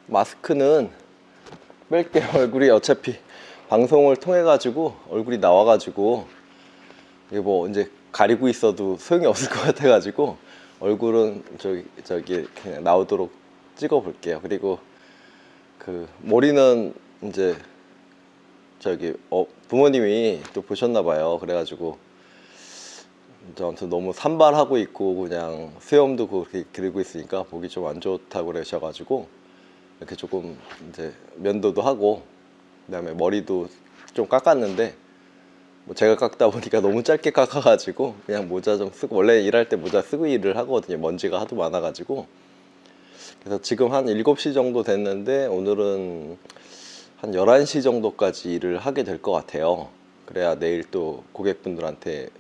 마스크는 뺄게요. 얼굴이 어차피 방송을 통해 가지고 얼굴이 나와 가지고 이게 뭐 이제 가리고 있어도 소용이 없을 것 같아 가지고 얼굴은 저기 그냥 나오도록 찍어 볼게요. 그리고 그 머리는 이제 저기 부모님이 또 보셨나 봐요. 그래 가지고 저한테 너무 산발하고 있고 그냥 수염도 그렇게 기르고 있으니까 보기 좀 안 좋다고 그러셔가지고 이렇게 조금 이제 면도도 하고 그다음에 머리도 좀 깎았는데 뭐 제가 깎다 보니까 너무 짧게 깎아가지고 그냥 모자 좀 쓰고, 원래 일할 때 모자 쓰고 일을 하거든요. 먼지가 하도 많아가지고. 그래서 지금 한 7시 정도 됐는데 오늘은 한 11시 정도까지 일을 하게 될 것 같아요. 그래야 내일 또 고객분들한테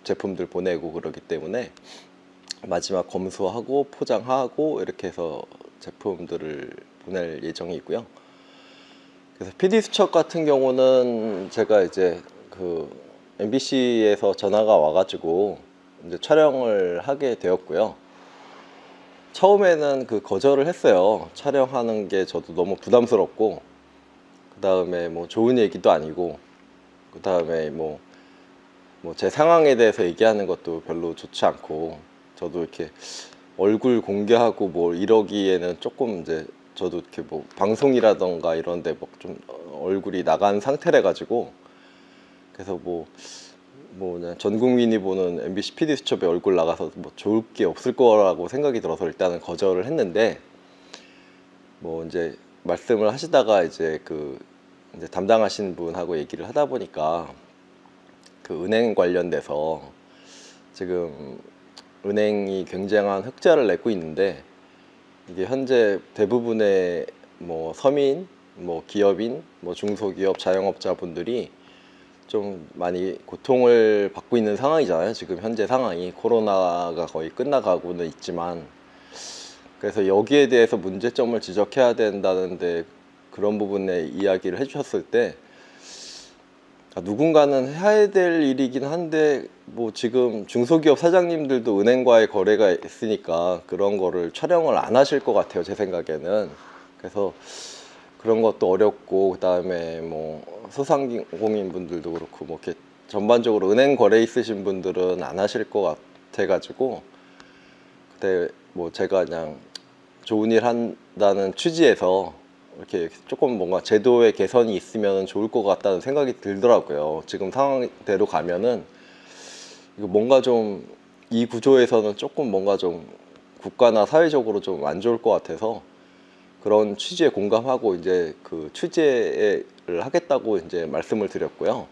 제품들 보내고 그러기 때문에 마지막 검수하고 포장하고 이렇게 해서 제품들을 보낼 예정이고요. 그래서 PD 수첩 같은 경우는 제가 이제 그 MBC에서 전화가 와가지고 이제 촬영을 하게 되었고요. 처음에는 그 거절을 했어요. 촬영하는 게 저도 너무 부담스럽고, 그 다음에 뭐 좋은 얘기도 아니고, 그 다음에 뭐 제 상황에 대해서 얘기하는 것도 별로 좋지 않고, 저도 이렇게 얼굴 공개하고 뭐 이러기에는 조금 이제 저도 이렇게 뭐 방송이라던가 이런데 뭐 좀 얼굴이 나간 상태래 가지고, 그래서 그냥 전 국민이 보는 MBC PD 수첩에 얼굴 나가서 뭐 좋을 게 없을 거라고 생각이 들어서 일단은 거절을 했는데, 뭐 이제 말씀을 하시다가 이제 이제 담당하신 분하고 얘기를 하다 보니까 그 은행 관련돼서 지금 은행이 굉장한 흑자를 내고 있는데, 이게 현재 대부분의 뭐 서민, 뭐 기업인, 뭐 중소기업, 자영업자분들이 좀 많이 고통을 받고 있는 상황이잖아요. 지금 현재 상황이 코로나가 거의 끝나가고는 있지만, 그래서 여기에 대해서 문제점을 지적해야 된다는데 그런 부분에 이야기를 해주셨을 때 누군가는 해야 될 일이긴 한데, 뭐 지금 중소기업 사장님들도 은행과의 거래가 있으니까 그런 거를 촬영을 안 하실 것 같아요, 제 생각에는. 그래서 그런 것도 어렵고, 그 다음에 뭐 소상공인 분들도 그렇고 뭐 이렇게 전반적으로 은행 거래 있으신 분들은 안 하실 것 같아 가지고, 그때 뭐 제가 그냥 좋은 일 한다는 취지에서 이렇게 조금 뭔가 제도의 개선이 있으면 좋을 것 같다는 생각이 들더라고요. 지금 상황대로 가면은 이거 뭔가 좀 이 구조에서는 조금 뭔가 좀 국가나 사회적으로 좀 안 좋을 것 같아서 그런 취지에 공감하고 이제 그 취재를 하겠다고 이제 말씀을 드렸고요.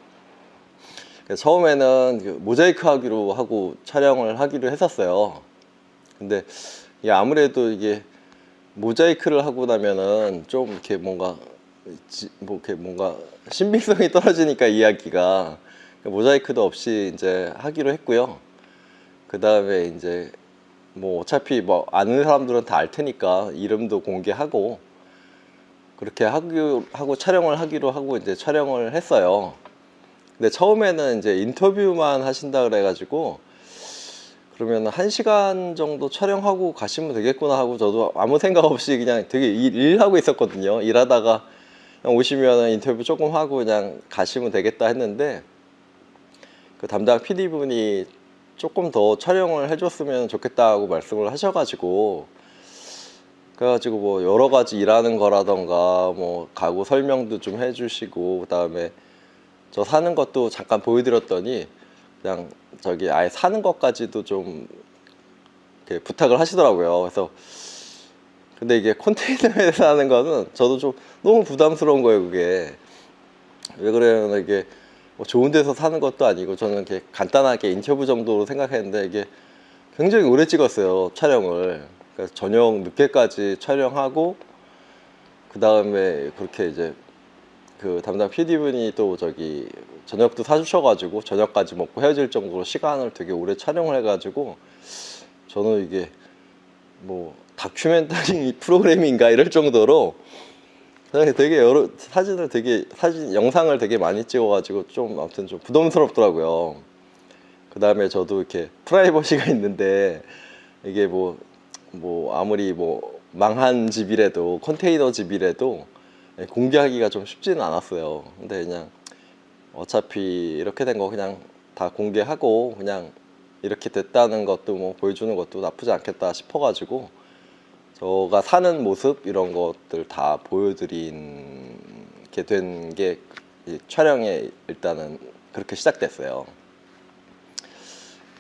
그래서 처음에는 그 모자이크 하기로 하고 촬영을 하기로 했었어요. 근데 이게 아무래도 이게 모자이크를 하고 나면은 좀 이렇게 뭔가 이렇게 뭔가 신빙성이 떨어지니까 이야기가, 모자이크도 없이 이제 하기로 했고요. 그 다음에 이제 뭐 어차피 뭐 아는 사람들은 다 알 테니까 이름도 공개하고 그렇게 하고 촬영을 하기로 하고 이제 촬영을 했어요. 근데 처음에는 이제 인터뷰만 하신다 그래가지고, 그러면 1시간 정도 촬영하고 가시면 되겠구나 하고 저도 아무 생각 없이 그냥 되게 일하고 있었거든요. 일하다가 그냥 오시면 인터뷰 조금 하고 그냥 가시면 되겠다 했는데, 그 담당 PD분이 조금 더 촬영을 해줬으면 좋겠다고 말씀을 하셔가지고, 그래가지고 뭐 여러 가지 일하는 거라던가 뭐 가구 설명도 좀 해주시고, 그 다음에 저 사는 것도 잠깐 보여드렸더니 그냥 저기 아예 사는 것까지도 좀 이렇게 부탁을 하시더라고요. 그래서 근데 이게 컨테이너에서 하는 거는 저도 좀 너무 부담스러운 거예요. 그게 왜 그래요? 이게 뭐 좋은 데서 사는 것도 아니고 저는 이렇게 간단하게 인터뷰 정도로 생각했는데, 이게 굉장히 오래 찍었어요, 촬영을. 그래서 저녁 늦게까지 촬영하고, 그 다음에 그렇게 이제 그 담당 PD분이 또 저기 저녁도 사주셔가지고 저녁까지 먹고 헤어질 정도로 시간을 되게 오래 촬영을 해가지고, 저는 이게 뭐 다큐멘터리 프로그램인가 이럴 정도로 되게 여러 영상을 되게 많이 찍어가지고 좀 아무튼 좀 부담스럽더라고요. 그 다음에 저도 이렇게 프라이버시가 있는데, 이게 뭐 아무리 뭐 망한 집이라도 컨테이너 집이라도 공개하기가 좀 쉽지는 않았어요. 근데 그냥 어차피 이렇게 된 거 그냥 다 공개하고 그냥 이렇게 됐다는 것도 뭐 보여주는 것도 나쁘지 않겠다 싶어가지고 저가 사는 모습 이런 것들 다 보여드리게 된 게 촬영에 일단은 그렇게 시작됐어요.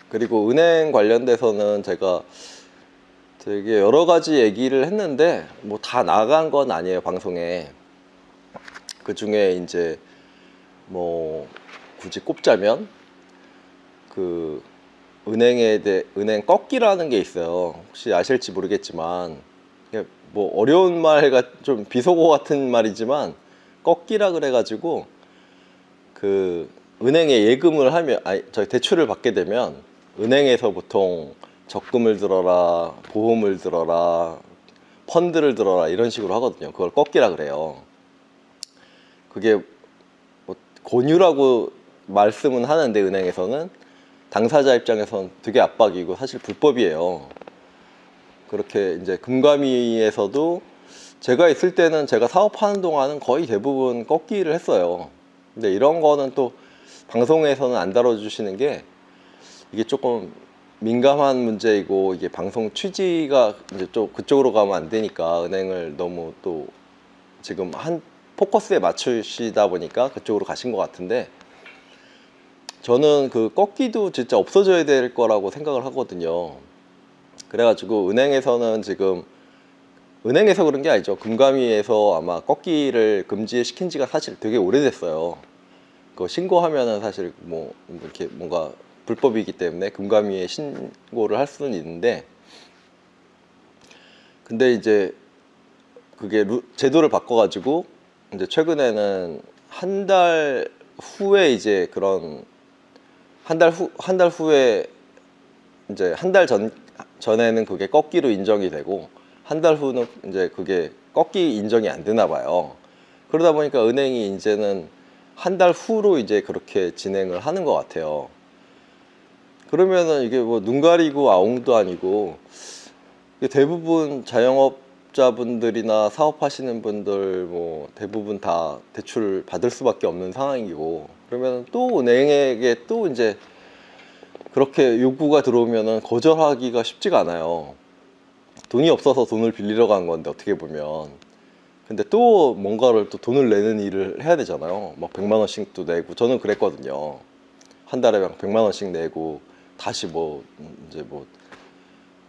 그리고 은행 관련돼서는 제가 되게 여러 가지 얘기를 했는데 뭐 다 나간 건 아니에요, 방송에. 그 중에 이제 뭐 굳이 꼽자면 그 은행 꺾기라는 게 있어요. 혹시 아실지 모르겠지만 뭐 어려운 말가 좀 비속어 같은 말이지만 꺾기라 그래가지고 그 은행에 예금을 하면 저희 대출을 받게 되면 은행에서 보통 적금을 들어라, 보험을 들어라, 펀드를 들어라 이런 식으로 하거든요. 그걸 꺾기라 그래요. 그게 뭐 권유라고 말씀은 하는데 은행에서는 당사자 입장에서는 되게 압박이고 사실 불법이에요. 그렇게 이제 금감위에서도 제가 있을 때는 제가 사업하는 동안은 거의 대부분 꺾기를 했어요. 근데 이런 거는 또 방송에서는 안 다뤄주시는 게 이게 조금 민감한 문제이고 이게 방송 취지가 이제 좀 그쪽으로 가면 안 되니까 은행을 너무 또 지금 한 포커스에 맞추시다 보니까 그쪽으로 가신 것 같은데 저는 그 꺾기도 진짜 없어져야 될 거라고 생각을 하거든요. 그래가지고 은행에서는 지금 은행에서 그런 게 아니죠. 금감위에서 아마 꺾기를 금지시킨 지가 사실 되게 오래됐어요. 그거 신고하면은 사실 뭐 이렇게 뭔가 불법이기 때문에 금감위에 신고를 할 수는 있는데 근데 이제 그게 제도를 바꿔가지고 이제 최근에는 한 달 후에 이제 그런 한 달 후에 이제 한 달 전에는 그게 꺾기로 인정이 되고 한 달 후는 이제 그게 꺾기 인정이 안 되나 봐요. 그러다 보니까 은행이 이제는 한 달 후로 이제 그렇게 진행을 하는 것 같아요. 그러면은 이게 뭐 눈 가리고 아웅도 아니고 대부분 자영업자분들이나 사업하시는 분들 뭐 대부분 다 대출 받을 수밖에 없는 상황이고 그러면 또 은행에게 또 이제 그렇게 요구가 들어오면은 거절하기가 쉽지가 않아요. 돈이 없어서 돈을 빌리러 간 건데 어떻게 보면 근데 또 뭔가를 또 돈을 내는 일을 해야 되잖아요. 막 100만 원씩도 내고 저는 그랬거든요. 한 달에 막 100만 원씩 내고 다시 뭐 이제 뭐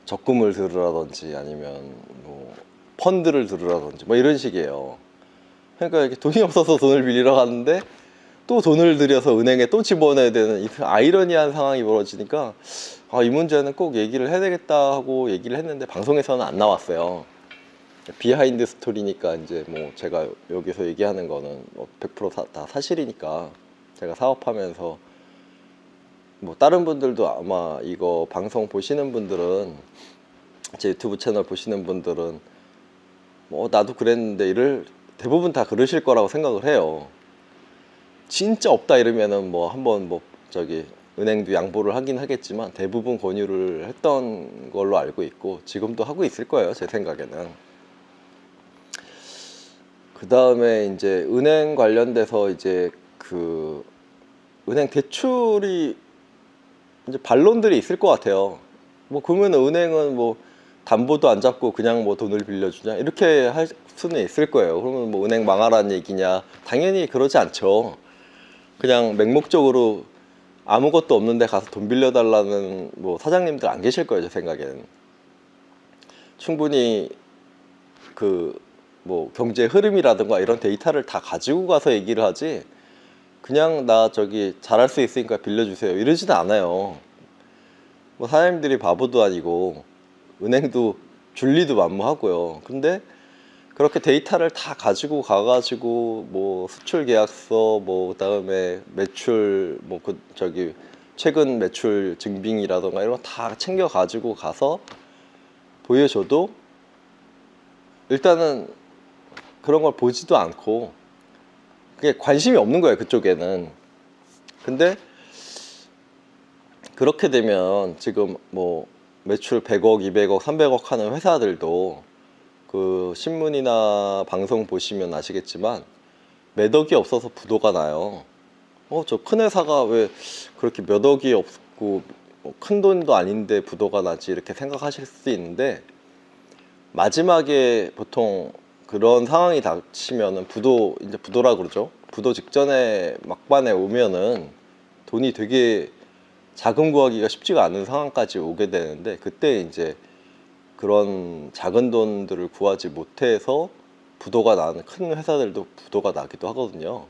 적금을 들으라든지 아니면 뭐 펀드를 들으라든지 뭐 이런 식이에요. 그러니까 이게 돈이 없어서 돈을 빌리러 갔는데 또 돈을 들여서 은행에 또 집어넣어야 되는 이 아이러니한 상황이 벌어지니까 이 문제는 꼭 얘기를 해야 되겠다 하고 얘기를 했는데 방송에서는 안 나왔어요. 비하인드 스토리니까 이제 뭐 제가 여기서 얘기하는 거는 뭐 100%다 사실이니까 제가 사업하면서 뭐 다른 분들도 아마 이거 방송 보시는 분들은 제 유튜브 채널 보시는 분들은 뭐 나도 그랬는데 이를 대부분 다 그러실 거라고 생각을 해요. 진짜 없다 이러면은 뭐 한번 뭐 저기 은행도 양보를 하긴 하겠지만 대부분 권유를 했던 걸로 알고 있고 지금도 하고 있을 거예요, 제 생각에는. 그 다음에 이제 은행 관련돼서 이제 그 은행 대출이 이제 반론들이 있을 것 같아요. 뭐 그러면 은행은 뭐 담보도 안 잡고 그냥 뭐 돈을 빌려주냐 이렇게 할 수는 있을 거예요. 그러면 뭐 은행 망하라는 얘기냐? 당연히 그러지 않죠. 그냥 맹목적으로 아무것도 없는데 가서 돈 빌려달라는 뭐 사장님들 안 계실 거예요, 제 생각에는. 충분히 그 뭐 경제 흐름이라든가 이런 데이터를 다 가지고 가서 얘기를 하지 그냥 나 저기 잘할 수 있으니까 빌려주세요 이러지는 않아요. 뭐 사장님들이 바보도 아니고 은행도 줄리도 만무하고요. 근데 그렇게 데이터를 다 가지고 가가지고 뭐 수출 계약서 뭐 그다음에 매출 뭐 그 저기 최근 매출 증빙이라던가 이런 거 다 챙겨 가지고 가서 보여줘도 일단은 그런 걸 보지도 않고 그게 관심이 없는 거예요, 그쪽에는. 근데 그렇게 되면 지금 뭐 매출 100억, 200억, 300억 하는 회사들도 그 신문이나 방송 보시면 아시겠지만 매덕이 없어서 부도가 나요. 저 큰 회사가 왜 그렇게 몇 억이 없고 큰 돈도 아닌데 부도가 나지 이렇게 생각하실 수 있는데, 마지막에 보통 그런 상황이 닥치면은 이제 부도라 그러죠. 부도 직전에 막반에 오면은 돈이 되게 자금 구하기가 쉽지가 않은 상황까지 오게 되는데, 그때 이제 그런 작은 돈들을 구하지 못해서 부도가 나는 큰 회사들도 부도가 나기도 하거든요.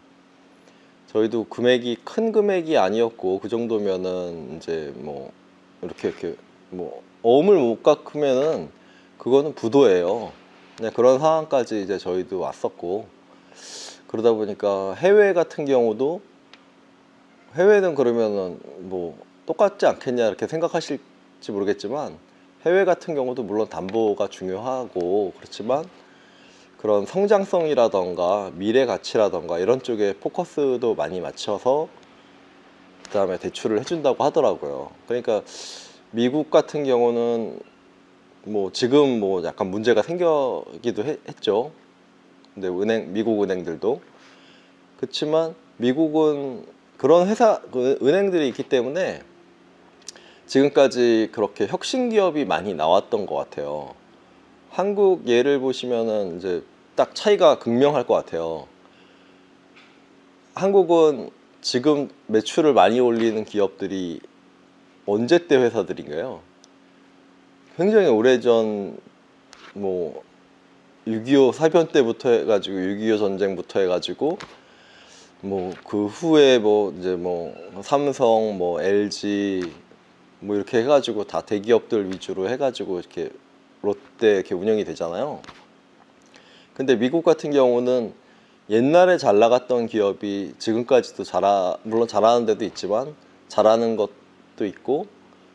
저희도 금액이 큰 금액이 아니었고 그 정도면은 이제 뭐 이렇게 뭐 어음을 못 깎으면은 그거는 부도예요. 네, 그런 상황까지 이제 저희도 왔었고, 그러다 보니까 해외 같은 경우도, 해외는 그러면은 뭐 똑같지 않겠냐 이렇게 생각하실지 모르겠지만, 해외 같은 경우도 물론 담보가 중요하고 그렇지만 그런 성장성이라던가 미래 가치라던가 이런 쪽에 포커스도 많이 맞춰서 그 다음에 대출을 해준다고 하더라고요. 그러니까 미국 같은 경우는 뭐 지금 뭐 약간 문제가 생기기도 했죠. 근데 미국 은행들도 그렇지만, 미국은 그런 은행들이 있기 때문에 지금까지 그렇게 혁신 기업이 많이 나왔던 것 같아요. 한국 예를 보시면은 이제 딱 차이가 극명할 것 같아요. 한국은 지금 매출을 많이 올리는 기업들이 언제 때 회사들인가요? 굉장히 오래전, 뭐 6.25 사변 때부터 해가지고 6.25 전쟁부터 해가지고 뭐 그 후에 뭐 이제 뭐 삼성, 뭐 LG 뭐 이렇게 해가지고 다 대기업들 위주로 해가지고 이렇게 롯데 이렇게 운영이 되잖아요. 근데 미국 같은 경우는 옛날에 잘 나갔던 기업이 지금까지도 물론 잘하는 데도 있지만 잘하는 것도 있고,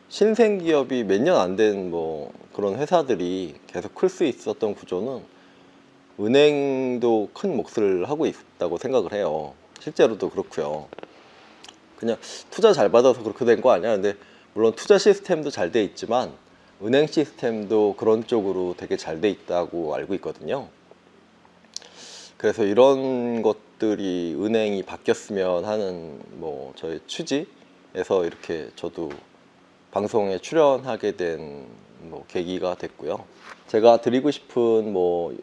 신생 기업이 몇 년 안 된 뭐 그런 회사들이 계속 클 수 있었던 구조는 은행도 큰 몫을 하고 있다고 생각을 해요. 실제로도 그렇고요. 그냥 투자 잘 받아서 그렇게 된 거 아니야. 근데 물론 투자 시스템도 잘 돼 있지만 은행 시스템도 그런 쪽으로 되게 잘 돼 있다고 알고 있거든요. 그래서 이런 것들이 은행이 바뀌었으면 하는 뭐 저의 취지에서 이렇게 저도 방송에 출연하게 된 뭐 계기가 됐고요. 제가 드리고 싶은 뭐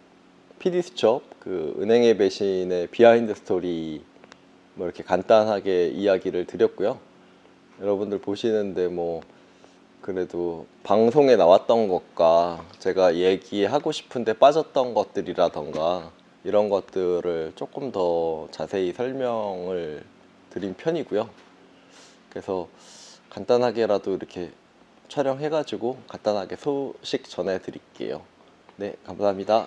PD 수첩 그 은행의 배신의 비하인드 스토리 뭐 이렇게 간단하게 이야기를 드렸고요. 여러분들 보시는데 뭐 그래도 방송에 나왔던 것과 제가 얘기하고 싶은데 빠졌던 것들이라던가 이런 것들을 조금 더 자세히 설명을 드린 편이고요. 그래서 간단하게라도 이렇게 촬영해가지고 간단하게 소식 전해 드릴게요. 네, 감사합니다.